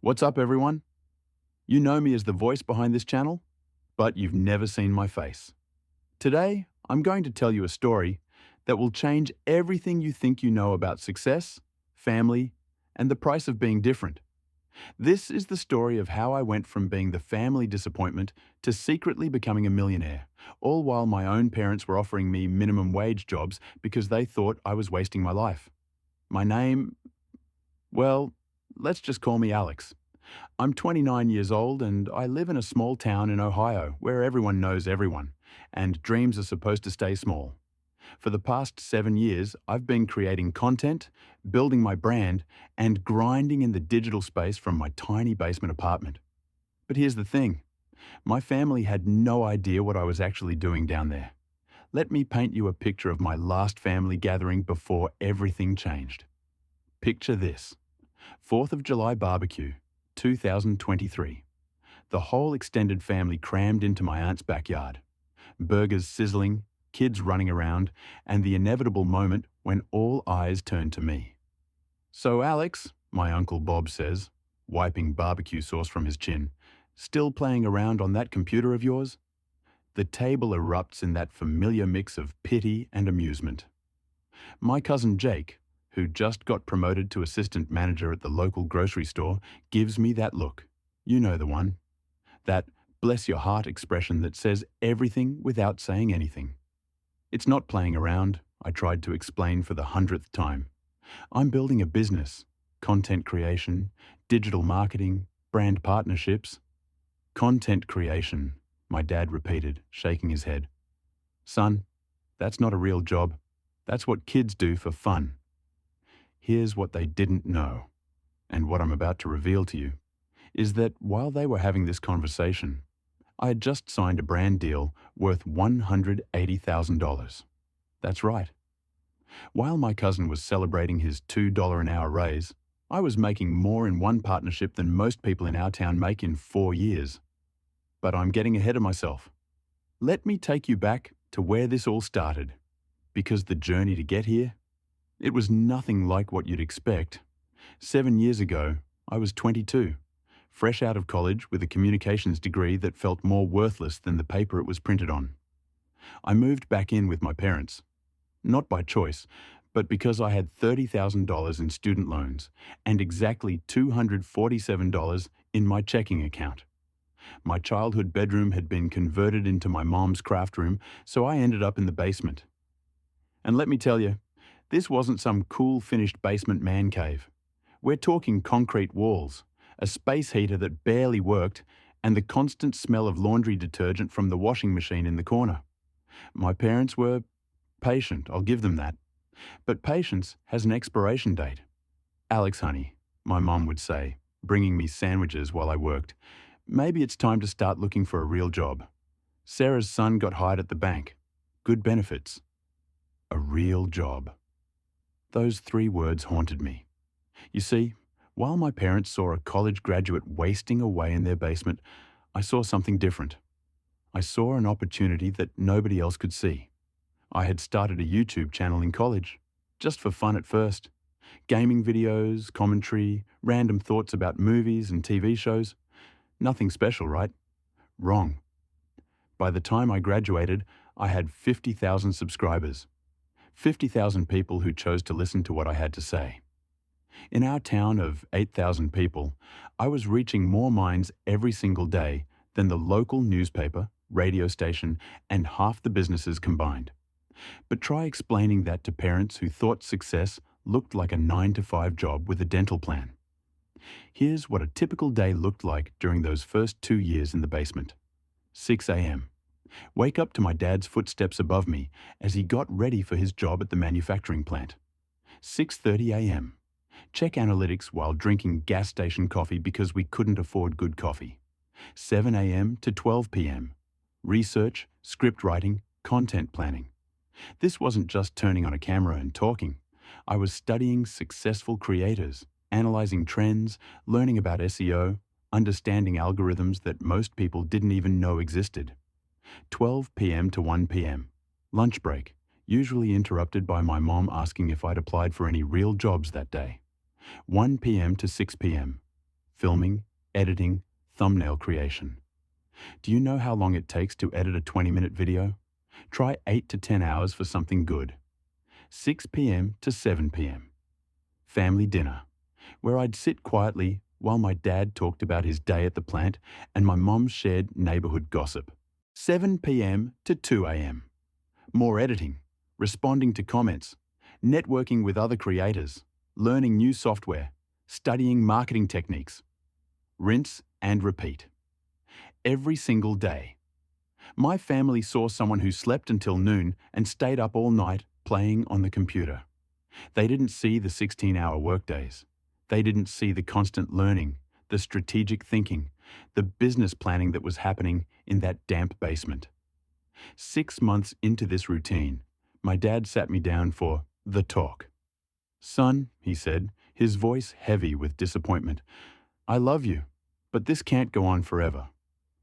What's up, everyone? You know me as the voice behind this channel, but you've never seen my face. Today, I'm going to tell you a story that will change everything you think you know about success, family, and the price of being different. This is the story of how I went from being the family disappointment to secretly becoming a millionaire, all while my own parents were offering me minimum wage jobs because they thought I was wasting my life. My name, well, let's just call me Alex. I'm 29 years old and I live in a small town in Ohio where everyone knows everyone, and dreams are supposed to stay small. For the past 7 years, I've been creating content, building my brand, and grinding in the digital space from my tiny basement apartment. But here's the thing, my family had no idea what I was actually doing down there. Let me paint you a picture of my last family gathering before everything changed. Picture this: 4th of July barbecue, 2023. The whole extended family crammed into my aunt's backyard. Burgers sizzling, kids running around, and the inevitable moment when all eyes turn to me. "So, Alex," my Uncle Bob says, wiping barbecue sauce from his chin, "still playing around on that computer of yours?" The table erupts in that familiar mix of pity and amusement. My cousin Jake, who just got promoted to assistant manager at the local grocery store, gives me that look. You know the one. That bless your heart expression that says everything without saying anything. "It's not playing around," I tried to explain for the 100th time. "I'm building a business, content creation, digital marketing, brand partnerships." "Content creation," my dad repeated, shaking his head. "Son, that's not a real job. That's what kids do for fun." Here's what they didn't know, and what I'm about to reveal to you, is that while they were having this conversation, I had just signed a brand deal worth $180,000. That's right. While my cousin was celebrating his $2 an hour raise, I was making more in one partnership than most people in our town make in 4 years. But I'm getting ahead of myself. Let me take you back to where this all started, because the journey to get here, it was nothing like what you'd expect. 7 years ago, I was 22, fresh out of college with a communications degree that felt more worthless than the paper it was printed on. I moved back in with my parents, not by choice, but because I had $30,000 in student loans and exactly $247 in my checking account. My childhood bedroom had been converted into my mom's craft room, so I ended up in the basement. And let me tell you, this wasn't some cool finished basement man cave. We're talking concrete walls, a space heater that barely worked, and the constant smell of laundry detergent from the washing machine in the corner. My parents were patient, I'll give them that. But patience has an expiration date. "Alex, honey," my mom would say, bringing me sandwiches while I worked, "maybe it's time to start looking for a real job. Sarah's son got hired at the bank. Good benefits. A real job." Those 3 words haunted me. You see, while my parents saw a college graduate wasting away in their basement, I saw something different. I saw an opportunity that nobody else could see. I had started a YouTube channel in college, just for fun at first. Gaming videos, commentary, random thoughts about movies and TV shows. Nothing special, right? Wrong. By the time I graduated, I had 50,000 subscribers. 50,000 people who chose to listen to what I had to say. In our town of 8,000 people, I was reaching more minds every single day than the local newspaper, radio station, and half the businesses combined. But try explaining that to parents who thought success looked like a 9-to-5 job with a dental plan. Here's what a typical day looked like during those first 2 years in the basement. 6 a.m. Wake up to my dad's footsteps above me as he got ready for his job at the manufacturing plant. 6:30 a.m. Check analytics while drinking gas station coffee because we couldn't afford good coffee. 7 a.m. to 12 p.m. Research, script writing, content planning. This wasn't just turning on a camera and talking. I was studying successful creators, analyzing trends, learning about SEO, understanding algorithms that most people didn't even know existed. 12 p.m. to 1 p.m. Lunch break, usually interrupted by my mom asking if I'd applied for any real jobs that day. 1 p.m. to 6 p.m. filming, editing, thumbnail creation. Do you know how long it takes to edit a 20-minute video? Try 8 to 10 hours for something good. 6 p.m. to 7 p.m. Family dinner, where I'd sit quietly while my dad talked about his day at the plant and my mom shared neighborhood gossip. 7 p.m. to 2 a.m. More editing, responding to comments, networking with other creators, learning new software, studying marketing techniques. Rinse and repeat. Every single day. My family saw someone who slept until noon and stayed up all night playing on the computer. They didn't see the 16-hour workdays. They didn't see the constant learning, the strategic thinking, the business planning that was happening in that damp basement. 6 months into this routine, my dad sat me down for the talk. "Son," he said, his voice heavy with disappointment, "I love you, but this can't go on forever.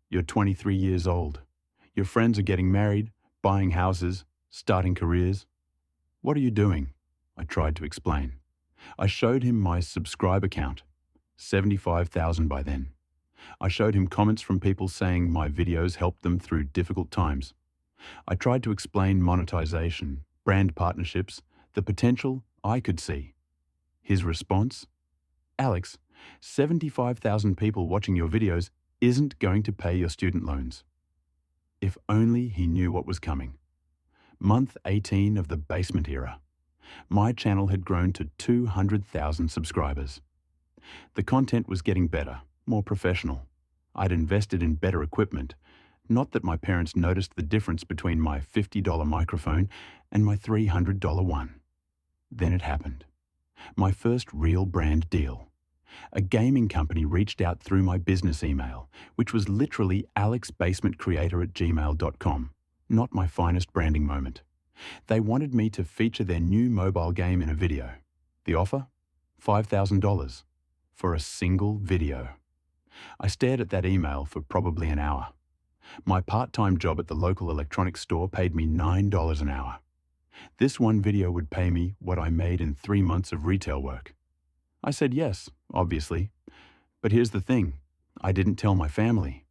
You're 23 years old. Your friends are getting married, buying houses, starting careers. What are you doing?" I tried to explain. I showed him my subscriber count, 75,000 by then. I showed him comments from people saying my videos helped them through difficult times. I tried to explain monetization, brand partnerships, the potential I could see. His response? "Alex, 75,000 people watching your videos isn't going to pay your student loans." If only he knew what was coming. Month 18 of the basement era. My channel had grown to 200,000 subscribers. The content was getting better, more professional. I'd invested in better equipment. Not that my parents noticed the difference between my $50 microphone and my $300 one. Then it happened. My first real brand deal. A gaming company reached out through my business email, which was literally alexbasementcreator@gmail.com, not my finest branding moment. They wanted me to feature their new mobile game in a video. The offer? $5,000 for a single video. I stared at that email for probably an hour. My part-time job at the local electronics store paid me $9 an hour. This one video would pay me what I made in 3 months of retail work. I said yes, obviously. But here's the thing, I didn't tell my family.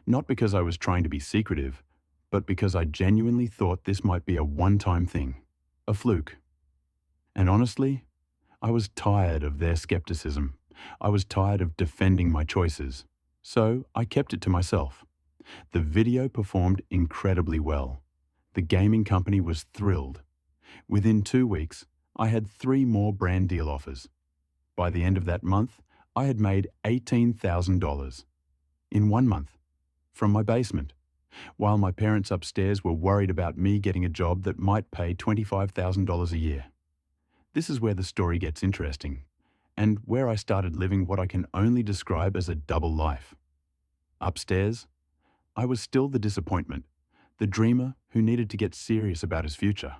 Not because I was trying to be secretive, but because I genuinely thought this might be a one-time thing, a fluke. And honestly, I was tired of their skepticism. I was tired of defending my choices. So I kept it to myself. The video performed incredibly well. The gaming company was thrilled. Within 2 weeks, I had 3 more brand deal offers. By the end of that month, I had made $18,000. In 1 month. From my basement. While my parents upstairs were worried about me getting a job that might pay $25,000 a year. This is where the story gets interesting, and where I started living what I can only describe as a double life. Upstairs, I was still the disappointment, the dreamer who needed to get serious about his future.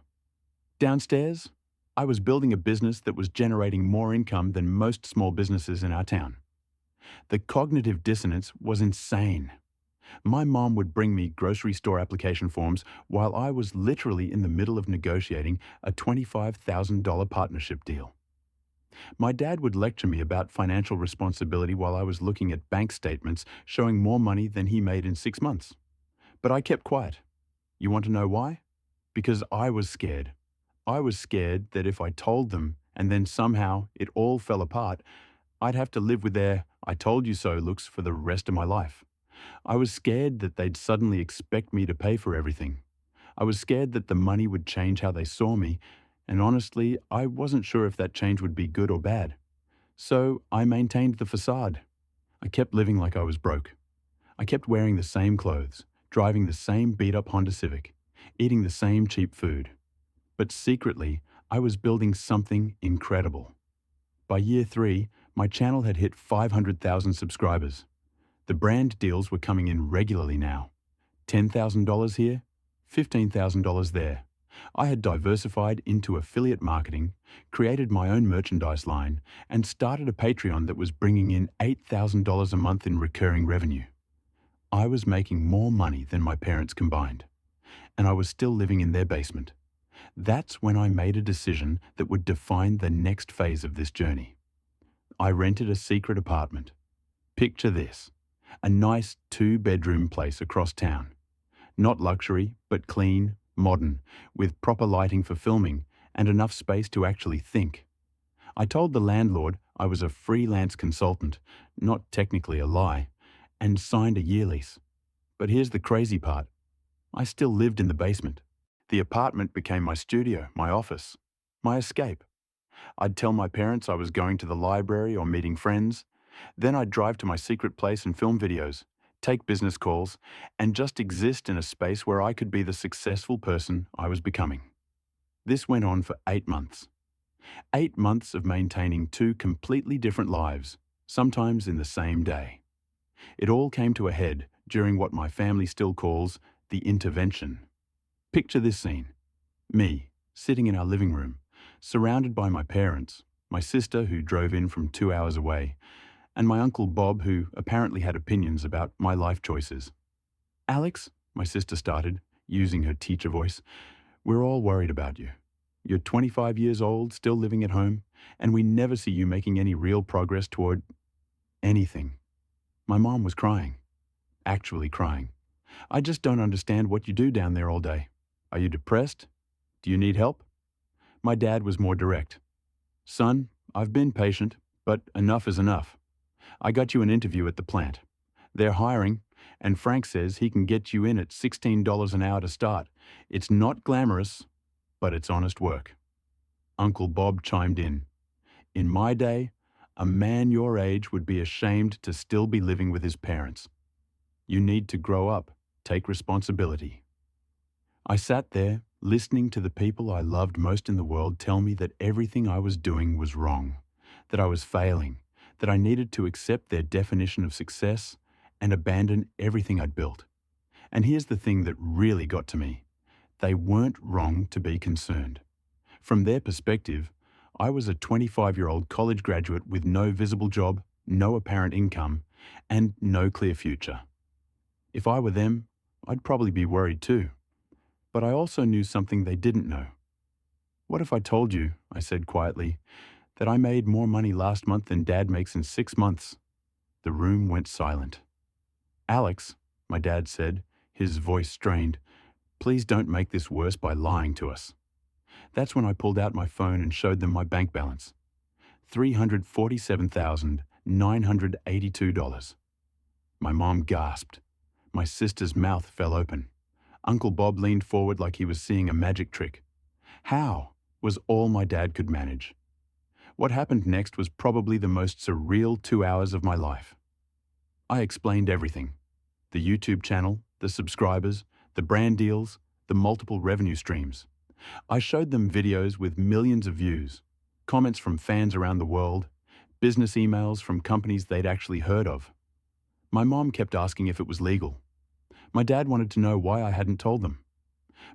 Downstairs, I was building a business that was generating more income than most small businesses in our town. The cognitive dissonance was insane. My mom would bring me grocery store application forms while I was literally in the middle of negotiating a $25,000 partnership deal. My dad would lecture me about financial responsibility while I was looking at bank statements showing more money than he made in 6 months. But I kept quiet. You want to know why? Because I was scared. I was scared that if I told them and then somehow it all fell apart, I'd have to live with their "I told you so" looks for the rest of my life. I was scared that they'd suddenly expect me to pay for everything. I was scared that the money would change how they saw me, and honestly, I wasn't sure if that change would be good or bad. So I maintained the facade. I kept living like I was broke. I kept wearing the same clothes, driving the same beat-up Honda Civic, eating the same cheap food. But secretly, I was building something incredible. By year 3, my channel had hit 500,000 subscribers. The brand deals were coming in regularly now. $10,000 here, $15,000 there. I had diversified into affiliate marketing, created my own merchandise line, and started a Patreon that was bringing in $8,000 a month in recurring revenue. I was making more money than my parents combined, and I was still living in their basement. That's when I made a decision that would define the next phase of this journey. I rented a secret apartment. Picture this, a nice two-bedroom place across town. Not luxury, but clean, modern, with proper lighting for filming and enough space to actually think. I told the landlord I was a freelance consultant, not technically a lie, and signed a year lease. But here's the crazy part. I still lived in the basement. The apartment became my studio, my office, my escape. I'd tell my parents I was going to the library or meeting friends. Then I'd drive to my secret place and film videos, take business calls, and just exist in a space where I could be the successful person I was becoming. This went on for 8 months. 8 months of maintaining two completely different lives, sometimes in the same day. It all came to a head during what my family still calls the intervention. Picture this scene. Me, sitting in our living room, surrounded by my parents, my sister who drove in from 2 hours away, and my Uncle Bob who apparently had opinions about my life choices. "Alex," my sister started, using her teacher voice, "we're all worried about you. You're 25 years old, still living at home, and we never see you making any real progress toward anything." My mom was crying. Actually crying. "I just don't understand what you do down there all day. Are you depressed? Do you need help?" My dad was more direct. "Son, I've been patient, but enough is enough. I got you an interview at the plant. They're hiring, and Frank says he can get you in at $16 an hour to start. It's not glamorous, but it's honest work." Uncle Bob chimed in. "In my day, a man your age would be ashamed to still be living with his parents. You need to grow up, take responsibility." I sat there, listening to the people I loved most in the world tell me that everything I was doing was wrong, that I was failing, that I needed to accept their definition of success and abandon everything I'd built. And here's the thing that really got to me. They weren't wrong to be concerned. From their perspective, I was a 25-year-old college graduate with no visible job, no apparent income, and no clear future. If I were them, I'd probably be worried too. But I also knew something they didn't know. "What if I told you," I said quietly, "that I made more money last month than Dad makes in 6 months?" The room went silent. "Alex," my dad said, his voice strained, "please don't make this worse by lying to us." That's when I pulled out my phone and showed them my bank balance. $347,982. My mom gasped. My sister's mouth fell open. Uncle Bob leaned forward like he was seeing a magic trick. "How?" was all my dad could manage. What happened next was probably the most surreal 2 hours of my life. I explained everything. The YouTube channel, the subscribers, the brand deals, the multiple revenue streams. I showed them videos with millions of views, comments from fans around the world, business emails from companies they'd actually heard of. My mom kept asking if it was legal. My dad wanted to know why I hadn't told them.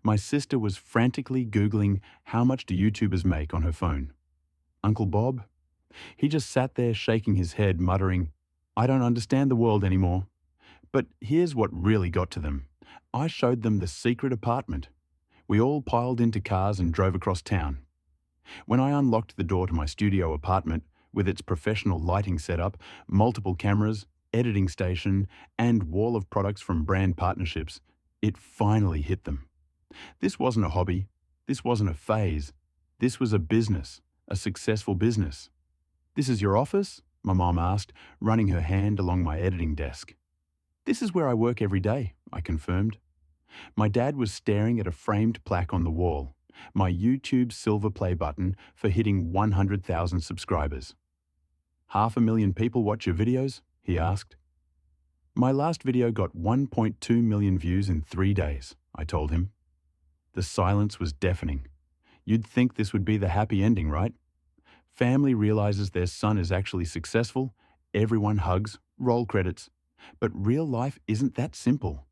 My sister was frantically Googling how much do YouTubers make on her phone. Uncle Bob? He just sat there shaking his head, muttering, "I don't understand the world anymore." But here's what really got to them. I showed them the secret apartment. We all piled into cars and drove across town. When I unlocked the door to my studio apartment, with its professional lighting setup, multiple cameras, editing station, and wall of products from brand partnerships, it finally hit them. This wasn't a hobby. This wasn't a phase. This was a business, a successful business. "This is your office?" my mom asked, running her hand along my editing desk. "This is where I work every day," I confirmed. My dad was staring at a framed plaque on the wall, my YouTube silver play button for hitting 100,000 subscribers. "500,000 people watch your videos?" he asked. "My last video got 1.2 million views in 3 days, I told him. The silence was deafening. You'd think this would be the happy ending, right? Family realizes their son is actually successful, everyone hugs, roll credits. But real life isn't that simple.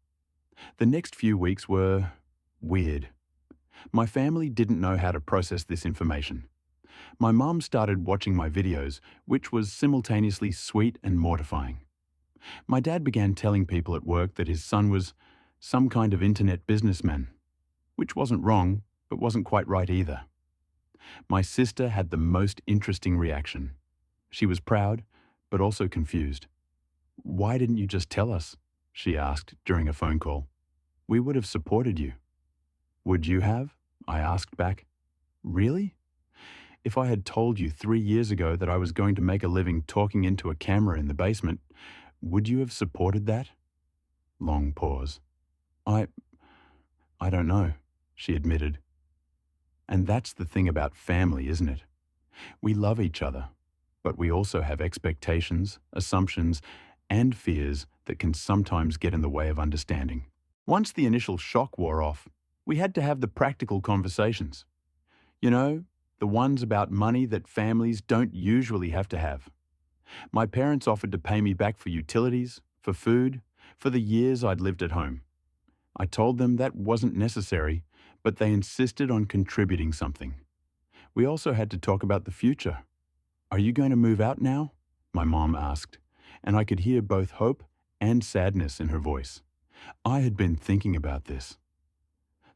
The next few weeks were weird. My family didn't know how to process this information. My mom started watching my videos, which was simultaneously sweet and mortifying. My dad began telling people at work that his son was some kind of internet businessman, which wasn't wrong, but wasn't quite right either. My sister had the most interesting reaction. She was proud, but also confused. "Why didn't you just tell us?" she asked during a phone call. "We would have supported you." "Would you have?" I asked back. "Really? If I had told you 3 years ago that I was going to make a living talking into a camera in the basement, would you have supported that?" Long pause. I I don't know," she admitted. And that's the thing about family, isn't it? We love each other, but we also have expectations, assumptions, and fears that can sometimes get in the way of understanding. Once the initial shock wore off, we had to have the practical conversations. You know, the ones about money that families don't usually have to have. My parents offered to pay me back for utilities, for food, for the years I'd lived at home. I told them that wasn't necessary, but they insisted on contributing something. We also had to talk about the future. "Are you going to move out now?" my mom asked, and I could hear both hope and sadness in her voice. I had been thinking about this.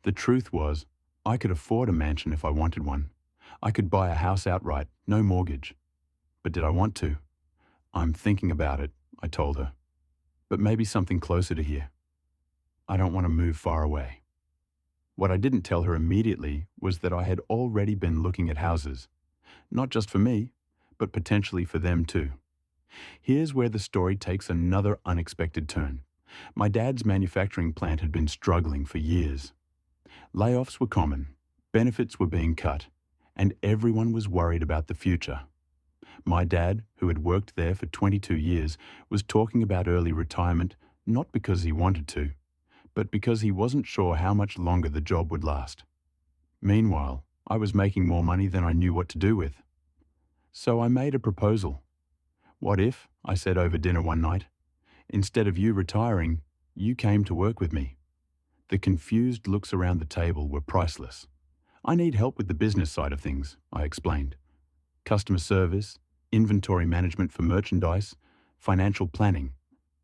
The truth was, I could afford a mansion if I wanted one. I could buy a house outright, no mortgage. But did I want to? "I'm thinking about it," I told her. "But maybe something closer to here. I don't want to move far away." What I didn't tell her immediately was that I had already been looking at houses, not just for me, but potentially for them too. Here's where the story takes another unexpected turn. My dad's manufacturing plant had been struggling for years. Layoffs were common, benefits were being cut, and everyone was worried about the future. My dad, who had worked there for 22 years, was talking about early retirement not because he wanted to, but because he wasn't sure how much longer the job would last. Meanwhile, I was making more money than I knew what to do with. So I made a proposal. "What if," I said over dinner one night, "instead of you retiring, you came to work with me?" The confused looks around the table were priceless. "I need help with the business side of things," I explained. "Customer service, inventory management for merchandise, financial planning.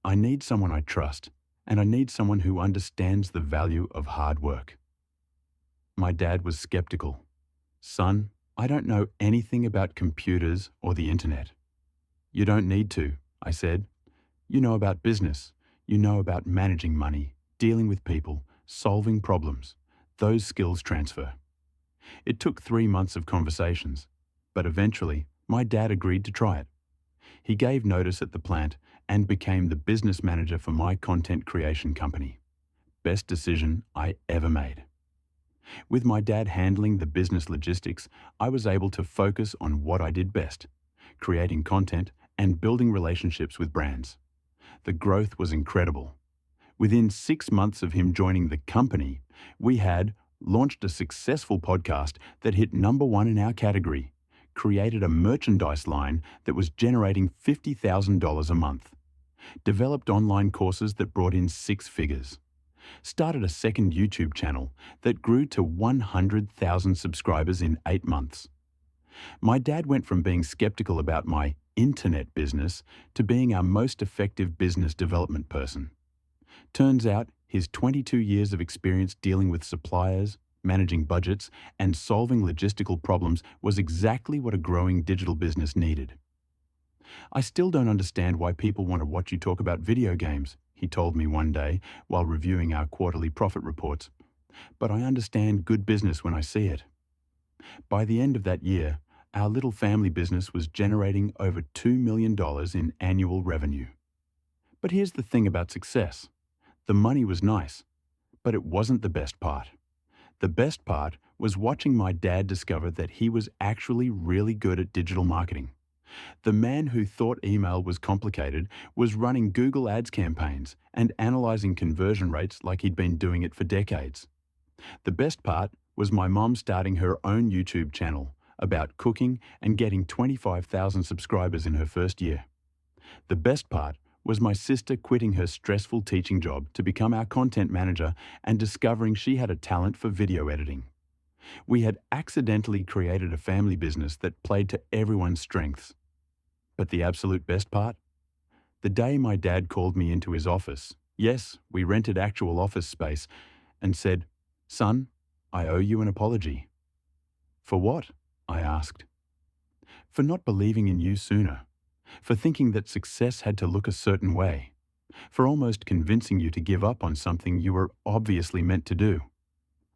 I need someone I trust, and I need someone who understands the value of hard work." My dad was skeptical. "Son, I don't know anything about computers or the internet." "You don't need to," I said. "You know about business. You know about managing money, dealing with people, solving problems. Those skills transfer." It took 3 months of conversations, but eventually my dad agreed to try it. He gave notice at the plant and became the business manager for my content creation company. Best decision I ever made. With my dad handling the business logistics, I was able to focus on what I did best, creating content and building relationships with brands. The growth was incredible. Within 6 months of him joining the company, we had launched a successful podcast that hit #1 in our category, created a merchandise line that was generating $50,000 a month, developed online courses that brought in 6 figures, started a second YouTube channel that grew to 100,000 subscribers in 8 months. My dad went from being skeptical about my internet business to being our most effective business development person. Turns out his 22 years of experience dealing with suppliers, managing budgets, and solving logistical problems was exactly what a growing digital business needed. "I still don't understand why people want to watch you talk about video games," he told me one day while reviewing our quarterly profit reports. "But I understand good business when I see it." By the end of that year, our little family business was generating over $2 million in annual revenue. But here's the thing about success. The money was nice, but it wasn't the best part. The best part was watching my dad discover that he was actually really good at digital marketing. The man who thought email was complicated was running Google Ads campaigns and analyzing conversion rates like he'd been doing it for decades. The best part was my mom starting her own YouTube channel about cooking and getting 25,000 subscribers in her first year. The best part was my sister quitting her stressful teaching job to become our content manager and discovering she had a talent for video editing. We had accidentally created a family business that played to everyone's strengths. But the absolute best part? The day my dad called me into his office, yes, we rented actual office space, and said, "Son, I owe you an apology." "For what?" I asked. for not believing in you sooner, for thinking that success had to look a certain way, for almost convincing you to give up on something you were obviously meant to do.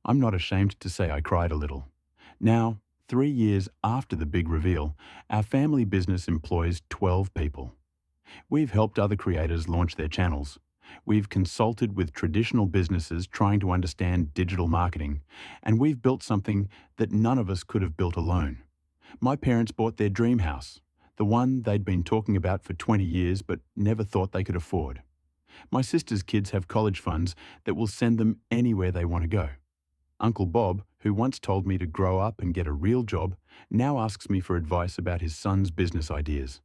I'm not ashamed to say I cried a little. Now, 3 years after the big reveal, our family business employs 12 people. We've helped other creators launch their channels. We've consulted with traditional businesses trying to understand digital marketing, and we've built something that none of us could have built alone. My parents bought their dream house, the one they'd been talking about for 20 years but never thought they could afford. My sister's kids have college funds that will send them anywhere they want to go. Uncle Bob, who once told me to grow up and get a real job, now asks me for advice about his son's business ideas.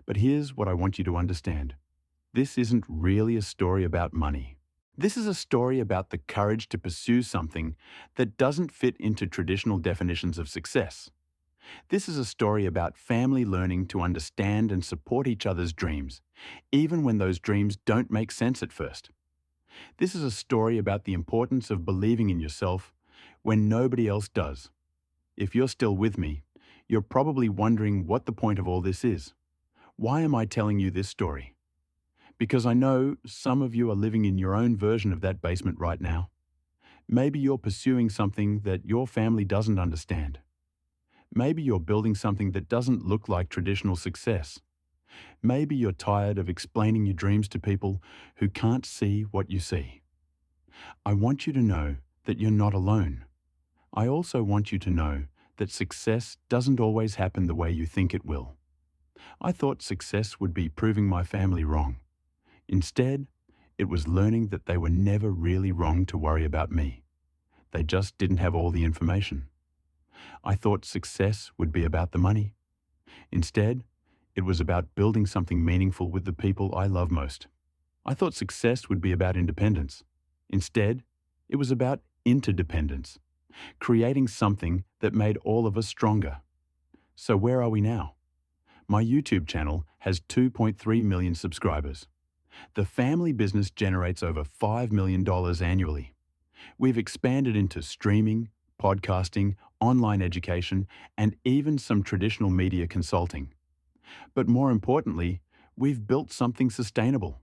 But here's what I want you to understand. This isn't really a story about money. This is a story about the courage to pursue something that doesn't fit into traditional definitions of success. This is a story about family learning to understand and support each other's dreams, even when those dreams don't make sense at first. This is a story about the importance of believing in yourself when nobody else does. If you're still with me, you're probably wondering what the point of all this is. Why am I telling you this story? Because I know some of you are living in your own version of that basement right now. Maybe you're pursuing something that your family doesn't understand. Maybe you're building something that doesn't look like traditional success. Maybe you're tired of explaining your dreams to people who can't see what you see. I want you to know that you're not alone. I also want you to know that success doesn't always happen the way you think it will. I thought success would be proving my family wrong. Instead, it was learning that they were never really wrong to worry about me. They just didn't have all the information. I thought success would be about the money. Instead, it was about building something meaningful with the people I love most. I thought success would be about independence. Instead, it was about interdependence, creating something that made all of us stronger. So where are we now? My YouTube channel has 2.3 million subscribers. The family business generates over $5 million annually. We've expanded into streaming, podcasting, online education, and even some traditional media consulting. But more importantly, we've built something sustainable,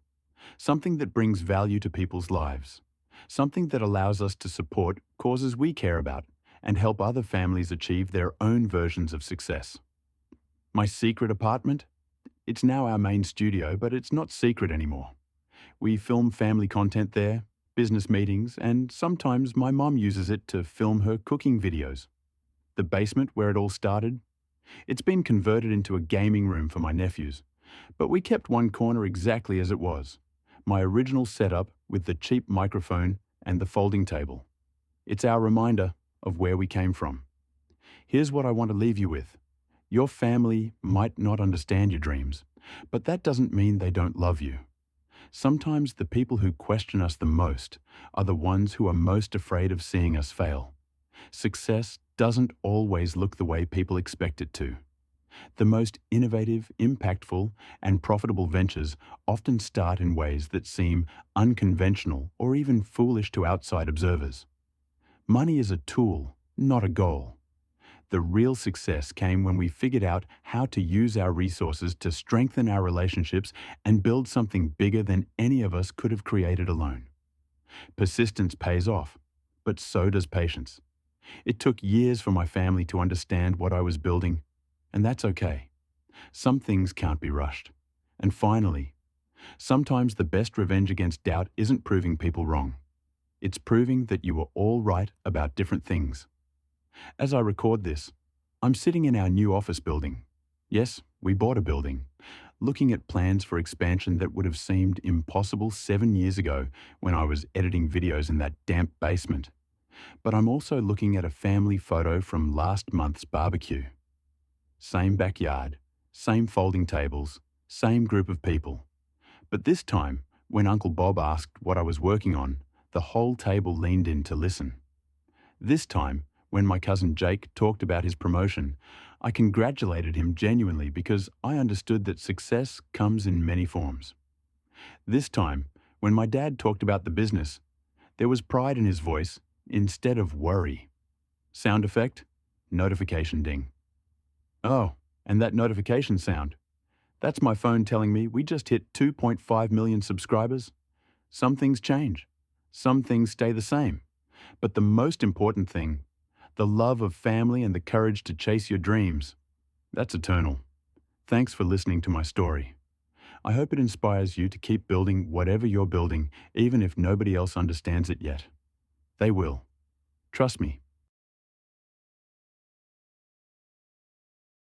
something that brings value to people's lives, something that allows us to support causes we care about and help other families achieve their own versions of success. My secret apartment? It's now our main studio, but it's not secret anymore. We film family content there, business meetings, and sometimes my mom uses it to film her cooking videos. The basement where it all started? It's been converted into a gaming room for my nephews, but we kept one corner exactly as it was, my original setup with the cheap microphone and the folding table. It's our reminder of where we came from. Here's what I want to leave you with. Your family might not understand your dreams, but that doesn't mean they don't love you. Sometimes the people who question us the most are the ones who are most afraid of seeing us fail. Success doesn't always look the way people expect it to. The most innovative, impactful, and profitable ventures often start in ways that seem unconventional or even foolish to outside observers. Money is a tool, not a goal. The real success came when we figured out how to use our resources to strengthen our relationships and build something bigger than any of us could have created alone. Persistence pays off, but so does patience. It took years for my family to understand what I was building, and that's okay. Some things can't be rushed. And finally, sometimes the best revenge against doubt isn't proving people wrong. It's proving that you were all right about different things. As I record this, I'm sitting in our new office building. Yes, we bought a building, looking at plans for expansion that would have seemed impossible 7 years ago when I was editing videos in that damp basement. But I'm also looking at a family photo from last month's barbecue. Same backyard, same folding tables, same group of people. But this time, when Uncle Bob asked what I was working on, the whole table leaned in to listen. This time, when my cousin Jake talked about his promotion, I congratulated him genuinely because I understood that success comes in many forms. This time, when my dad talked about the business, there was pride in his voice instead of worry. Sound effect? Notification ding. Oh, And that notification sound, that's my phone telling me we just hit 2.5 million subscribers. Some things change. Some things stay the same. But the most important thing, the love of family and the courage to chase your dreams, that's eternal. Thanks for listening to my story. I hope it inspires you to keep building whatever you're building, even if nobody else understands it yet. They will. Trust me,